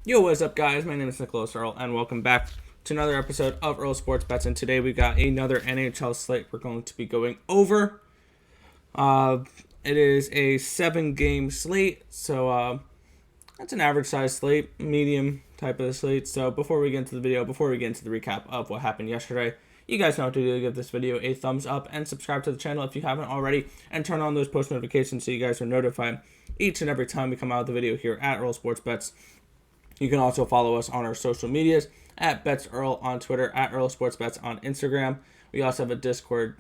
Yo, what's up, guys? My name is Nicholas Earl, and welcome back to another episode of Earl Sports Bets. And today we got another NHL slate we're going to be going over. It is a 7-game slate, so that's an average size slate, medium type of slate. So before we get into the video, before we get into the recap of what happened yesterday, you guys know what to do. Give this video a thumbs up and subscribe to the channel if you haven't already, and turn on those post notifications so you guys are notified each and every time we come out with a video here at Earl Sports Bets. You can also follow us on our social medias at BetsEarl on Twitter, at Earl Sports Bets on Instagram. We also have a Discord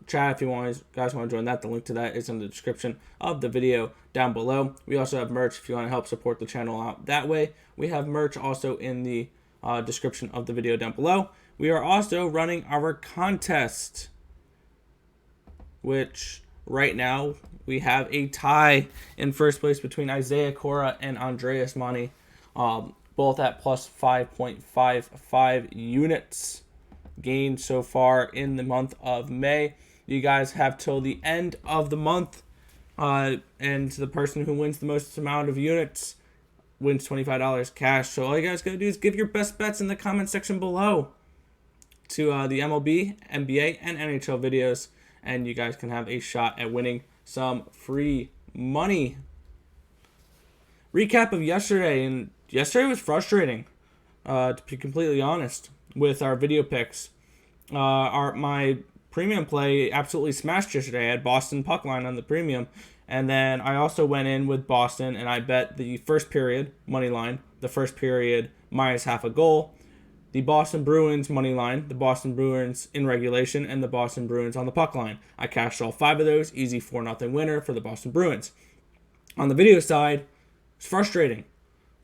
chat if you guys want to join that. The link to that is in the description of the video down below. We also have merch if you want to help support the channel out that way. We have merch also in the description of the video down below. We are also running our contest, which right now we have a tie in first place between Isaiah Cora and Andreas Money. Both at plus 5.55 units gained so far in the month of May. You guys have till the end of the month, and the person who wins the most amount of units wins $25 cash. So all you guys gotta do is give your best bets in the comment section below to the MLB, NBA, and NHL videos, and you guys can have a shot at winning some free money. Recap of yesterday, and yesterday was frustrating, to be completely honest, with our video picks. My premium play absolutely smashed yesterday. I had Boston puck line on the premium, and then I also went in with Boston, and I bet the first period money line, the first period minus half a goal, the Boston Bruins money line, the Boston Bruins in regulation, and the Boston Bruins on the puck line. I cashed all 5 of those, easy 4-0 winner for the Boston Bruins. On the video side, it's frustrating.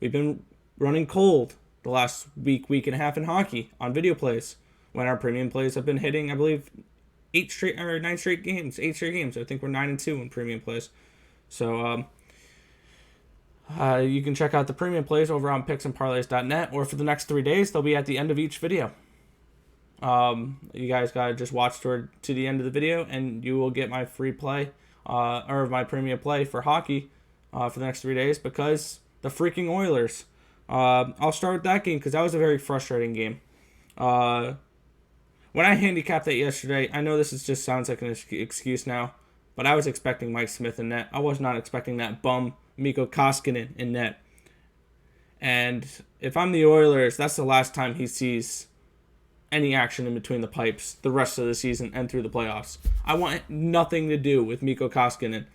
We've been running cold the last week and a half in hockey on video plays, when our premium plays have been hitting, I believe, 9 straight games. I think we're 9-2 in premium plays. So you can check out the premium plays over on picksandparleys.net, or for the next 3 days, they'll be at the end of each video. You guys gotta just watch to the end of the video, and you will get my free play, or my premium play for hockey for the next 3 days, because the freaking Oilers. I'll start with that game because that was a very frustrating game. When I handicapped that yesterday, I know this just sounds like an excuse now, but I was expecting Mike Smith in net. I was not expecting that bum Mikko Koskinen in net. And if I'm the Oilers, that's the last time he sees any action in between the pipes the rest of the season and through the playoffs. I want nothing to do with Mikko Koskinen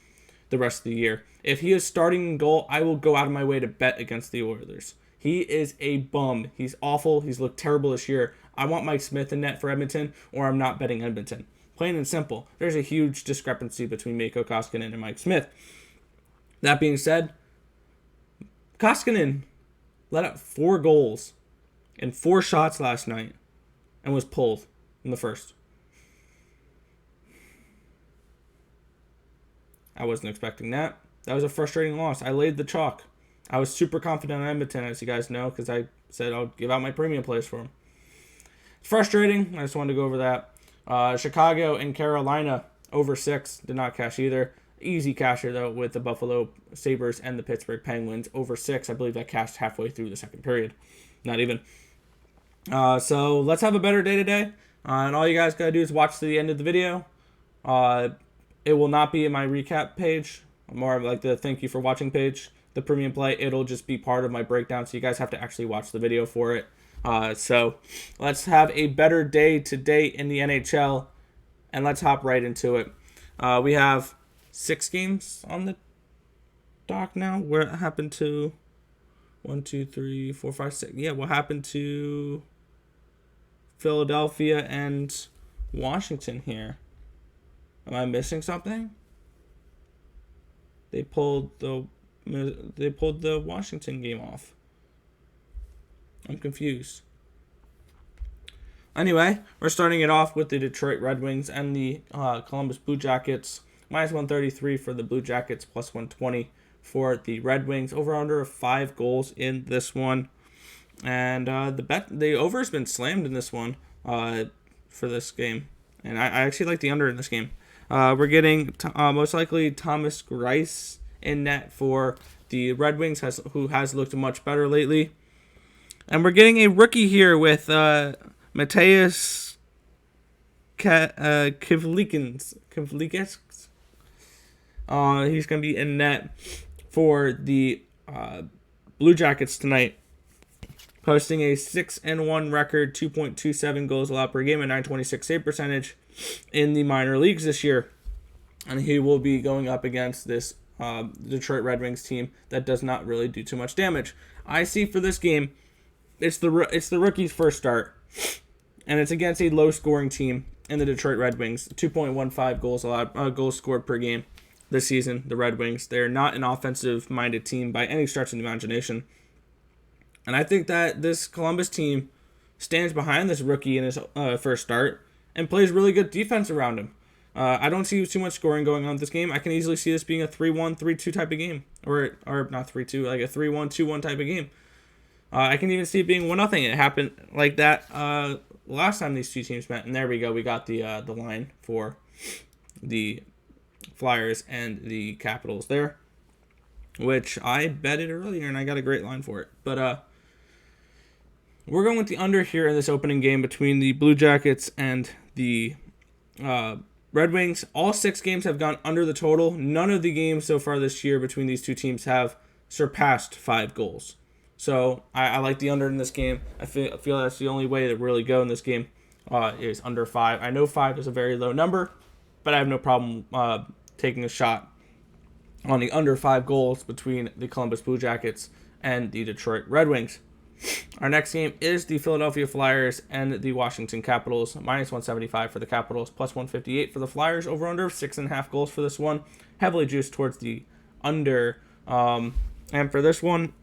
the rest of the year. If he is starting in goal, I will go out of my way to bet against the Oilers. He is a bum. He's awful. He's looked terrible this year. I want Mike Smith in net for Edmonton, or I'm not betting Edmonton. Plain and simple. There's a huge discrepancy between Mikko Koskinen and Mike Smith. That being said, Koskinen let up 4 goals and 4 shots last night and was pulled in the first. I wasn't expecting that. That was a frustrating loss. I laid the chalk. I was super confident on Edmonton, as you guys know, because I said I'll give out my premium plays for him. It's frustrating. I just wanted to go over that. Chicago and Carolina over 6. Did not cash either. Easy casher, though, with the Buffalo Sabres and the Pittsburgh Penguins over 6. I believe that cashed halfway through the second period. Not even. So let's have a better day today. And all you guys got to do is watch to the end of the video. It will not be in my recap page, more of like the thank you for watching page, the premium play. It'll just be part of my breakdown, so you guys have to actually watch the video for it. So let's have a better day today in the NHL, and let's hop right into it. We have 6 games on the dock now. What happened to 1, 2, 3, 4, 5, 6? Yeah, what happened to Philadelphia and Washington here? Am I missing something? They pulled the Washington game off. I'm confused. Anyway, we're starting it off with the Detroit Red Wings and the Columbus Blue Jackets. Minus 133 for the Blue Jackets, plus 120 for the Red Wings. Over under of 5 goals in this one. And the over has been slammed in this one for this game. And I actually like the under in this game. We're getting most likely Thomas Greiss in net for the Red Wings, who has looked much better lately. And we're getting a rookie here with Mateus Kivlikins. He's going to be in net for the Blue Jackets tonight, posting a 6-1 record, 2.27 goals allowed per game, and 926 save percentage in the minor leagues this year. And he will be going up against this Detroit Red Wings team that does not really do too much damage. I see for this game, it's the rookie's first start, and it's against a low-scoring team in the Detroit Red Wings. 2.15 goals scored per game this season. The Red Wings, they're not an offensive-minded team by any stretch of the imagination. And I think that this Columbus team stands behind this rookie in his first start and plays really good defense around him. I don't see too much scoring going on in this game. I can easily see this being a 3-1, 3-2 type of game. Or not 3-2, like a 3-1, 2-1 type of game. I can even see it being 1-0. It happened like that last time these two teams met. And there we go. We got the line for the Flyers and the Capitals there, which I betted earlier, and I got a great line for it. But we're going with the under here in this opening game between the Blue Jackets and the Red Wings. All 6 games have gone under the total. None of the games so far this year between these two teams have surpassed 5 goals. So I like the under in this game. I feel that's the only way to really go in this game is under 5. I know 5 is a very low number, but I have no problem taking a shot on the under 5 goals between the Columbus Blue Jackets and the Detroit Red Wings. Our next game is the Philadelphia Flyers and the Washington Capitals. Minus 175 for the Capitals, plus 158 for the Flyers. Over under 6.5 goals for this one. Heavily juiced towards the under. And for this one,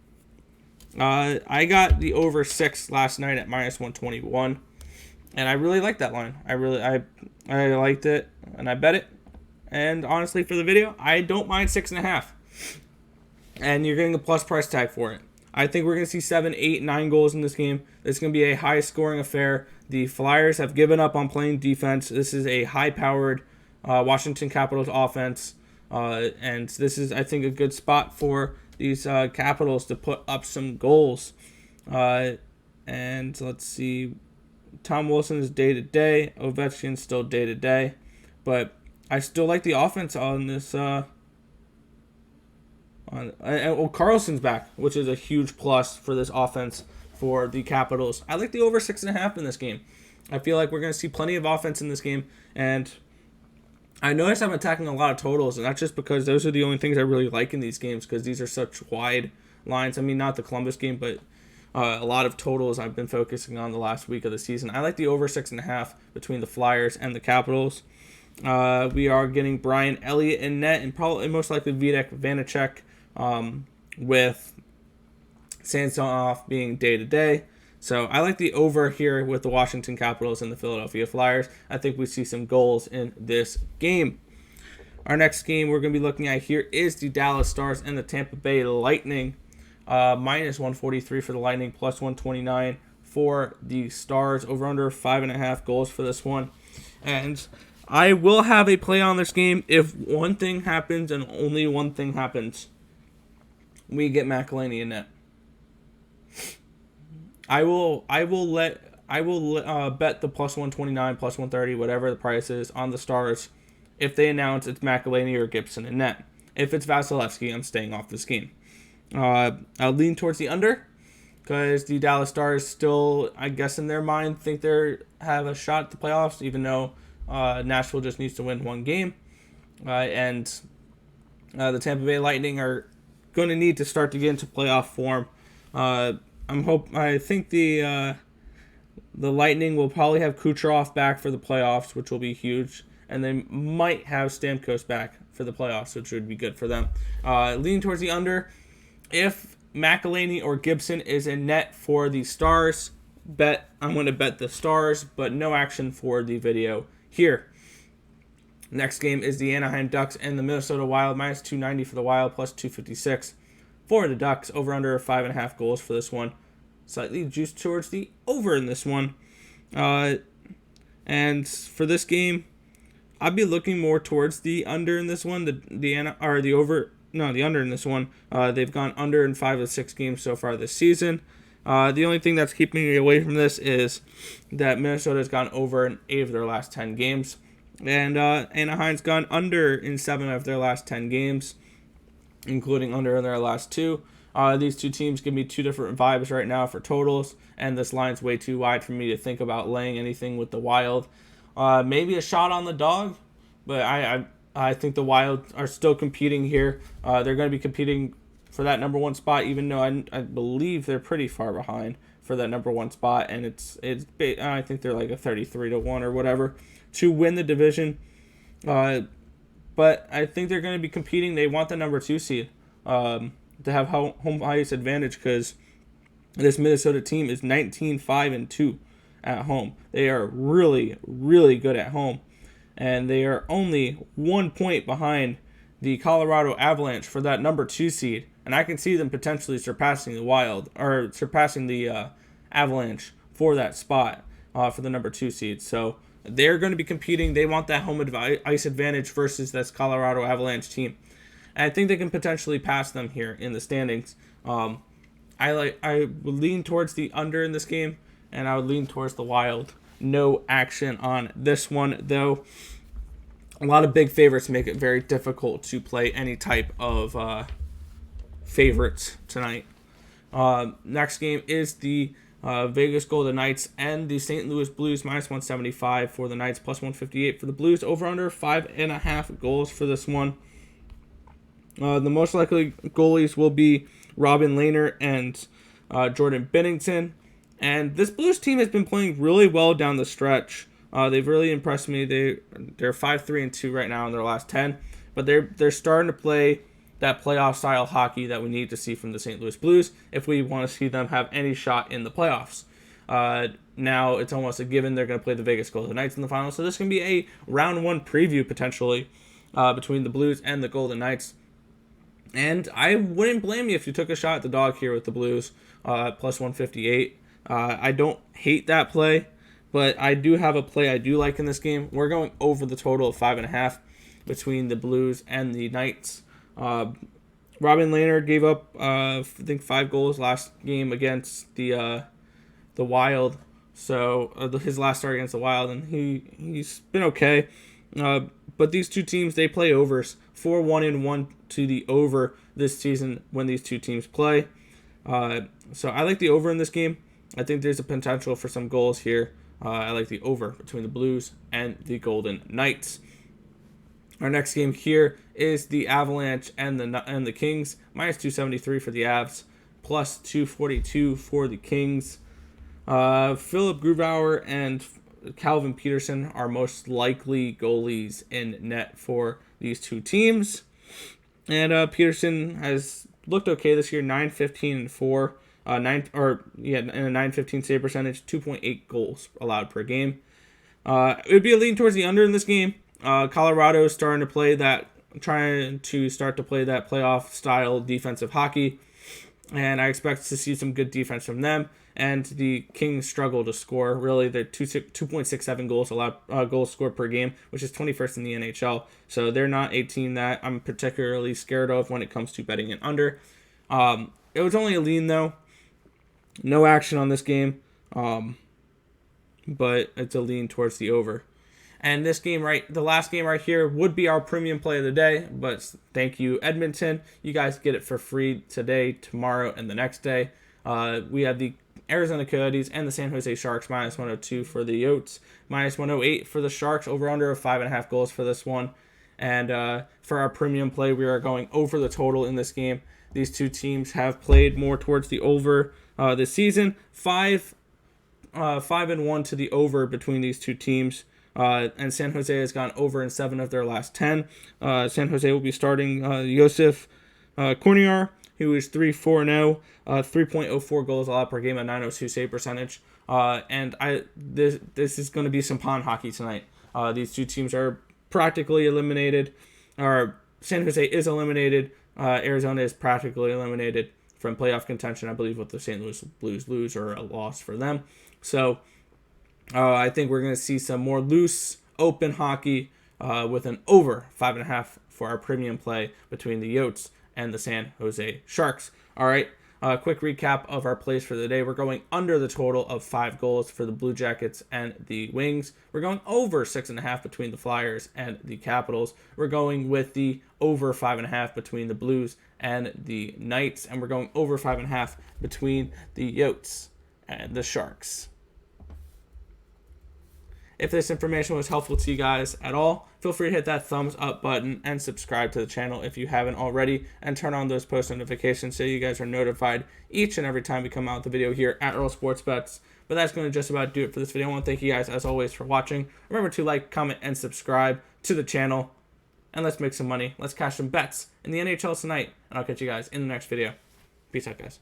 I got the over 6 last night at minus 121. And I really liked that line. I liked it, and I bet it. And honestly, for the video, I don't mind 6.5. And you're getting a plus price tag for it. I think we're going to see 7, 8, 9 goals in this game. It's going to be a high-scoring affair. The Flyers have given up on playing defense. This is a high-powered Washington Capitals offense. And this is, I think, a good spot for these Capitals to put up some goals. And let's see. Tom Wilson is day-to-day. Ovechkin's still day-to-day. But I still like the offense on this. Carlson's back, which is a huge plus for this offense for the Capitals. I like the over 6.5 in this game. I feel like we're going to see plenty of offense in this game. And I notice I'm attacking a lot of totals, and that's just because those are the only things I really like in these games because these are such wide lines. I mean, not the Columbus game, but a lot of totals I've been focusing on the last week of the season. I like the over 6.5 between the Flyers and the Capitals. We are getting Brian Elliott in net and probably most likely Vitek Vanacek with Samsonov being day-to-day. So I like the over here with the Washington Capitals and the Philadelphia Flyers. I think we see some goals in this game. Our next game we're going to be looking at here is the Dallas Stars and the Tampa Bay Lightning. Minus 143 for the Lightning, plus 129 for the Stars. Over under 5.5 goals for this one. And I will have a play on this game if one thing happens and only one thing happens. We get McElhinney in net. I will bet the plus 129, plus 130, whatever the price is on the Stars if they announce it's McElhinney or Gibson in net. If it's Vasilevsky, I'm staying off this game. I'll lean towards the under because the Dallas Stars still, I guess in their mind, think they have a shot at the playoffs, even though Nashville just needs to win one game. And the Tampa Bay Lightning are going to need to start to get into playoff form. I think the Lightning will probably have Kucherov back for the playoffs, which will be huge, and they might have Stamkos back for the playoffs, which would be good for them. Leaning towards the under. If McElhinney or Gibson is in net for the Stars, I'm going to bet the Stars, but no action for the video here. Next game is the Anaheim Ducks and the Minnesota Wild. Minus 290 for the Wild, plus 256 for the Ducks. Over under 5.5 goals for this one. Slightly juiced towards the over in this one. And for this game, I'd be looking more towards the under in this one. The under in this one. They've gone under in 5 of 6 games so far this season. The only thing that's keeping me away from this is that Minnesota's gone over in 8 of their last 10 games. And Anaheim's gone under in 7 of their last 10 games, including under in their last 2. These two teams give me 2 different vibes right now for totals, and this line's way too wide for me to think about laying anything with the Wild. Maybe a shot on the dog, but I think the Wild are still competing here. They're going to be competing for that number 1 spot, even though I believe they're pretty far behind for that number 1 spot, and I think they're like a 33-1 or whatever to win the division. But I think they're going to be competing. They want the number 2 seed to have home ice advantage, because this Minnesota team is 19-5-2 at home. They are really, really good at home, and they are only 1 point behind the Colorado Avalanche for that number 2 seed. And I can see them potentially surpassing the Wild, or surpassing the Avalanche for that spot for the number 2 seed. So they're going to be competing. They want that home ice advantage versus this Colorado Avalanche team. And I think they can potentially pass them here in the standings. I would lean towards the under in this game, and I would lean towards the Wild. No action on this one, though. A lot of big favorites make it very difficult to play any type of favorites tonight. Next game is the Vegas Golden Knights and the St. Louis Blues, -175 for the Knights, +158 for the Blues. Over under 5.5 goals for this one. The most likely goalies will be Robin Lehner and Jordan Binnington. And this Blues team has been playing really well down the stretch. They've really impressed me. They're 5-3-2 right now in their last 10, but they're starting to play that playoff style hockey that we need to see from the St. Louis Blues if we want to see them have any shot in the playoffs. Now it's almost a given they're going to play the Vegas Golden Knights in the finals, so this can be a round 1 preview potentially between the Blues and the Golden Knights. And I wouldn't blame you if you took a shot at the dog here with the Blues, +158. I don't hate that play, but I do have a play I do like in this game. We're going over the total of 5.5 between the Blues and the Knights. Robin Lehner gave up, I think, 5 goals last game against the Wild. So his last start against the Wild, and he's been okay. But these two teams, they play overs, 4-1-1 to the over this season when these two teams play. So I like the over in this game. I think there's a potential for some goals here. I like the over between the Blues and the Golden Knights. Our next game here is the Avalanche and the Kings, -273 for the Avs, +242 for the Kings. Philip Grubauer and Calvin Peterson are most likely goalies in net for these two teams. And Peterson has looked okay this year, 9-15-4, and a 9-15 save percentage, 2.8 goals allowed per game. It would be a lean towards the under in this game. Colorado is trying to play that playoff style defensive hockey, and I expect to see some good defense from them. And the Kings struggle to score. Really, they're 2.67 goals scored per game, which is 21st in the NHL. So they're not a team that I'm particularly scared of when it comes to betting an under. It was only a lean though. No action on this game, but it's a lean towards the over. And this game the last game right here would be our premium play of the day, but thank you, Edmonton. You guys get it for free today, tomorrow, and the next day. We have the Arizona Coyotes and the San Jose Sharks, -102 for the Yotes, -108 for the Sharks, over under of 5.5 goals for this one. And for our premium play, we are going over the total in this game. These two teams have played more towards the over this season. 5-1 to the over between these two teams. And San Jose has gone over in 7 of their last 10. San Jose will be starting Josef Korniar, who is 3-4-0, 3.04 goals allowed per game, a .902 save percentage. And this is going to be some pond hockey tonight. These two teams are practically eliminated. Or San Jose is eliminated. Arizona is practically eliminated from playoff contention. I believe what the St. Louis Blues lose or a loss for them. So I think we're going to see some more loose, open hockey with an over 5.5 for our premium play between the Yotes and the San Jose Sharks. All right, Quick recap of our plays for the day. We're going under the total of 5 goals for the Blue Jackets and the Wings. We're going over 6.5 between the Flyers and the Capitals. We're going with the over 5.5 between the Blues and the Knights. And we're going over 5.5 between the Yotes and the Sharks. If this information was helpful to you guys at all, feel free to hit that thumbs up button and subscribe to the channel if you haven't already, and turn on those post notifications so you guys are notified each and every time we come out with a video here at Earl Sports Bets. But that's going to just about do it for this video. I want to thank you guys as always for watching. Remember to like, comment, and subscribe to the channel. And let's make some money. Let's cash some bets in the NHL tonight. And I'll catch you guys in the next video. Peace out, guys.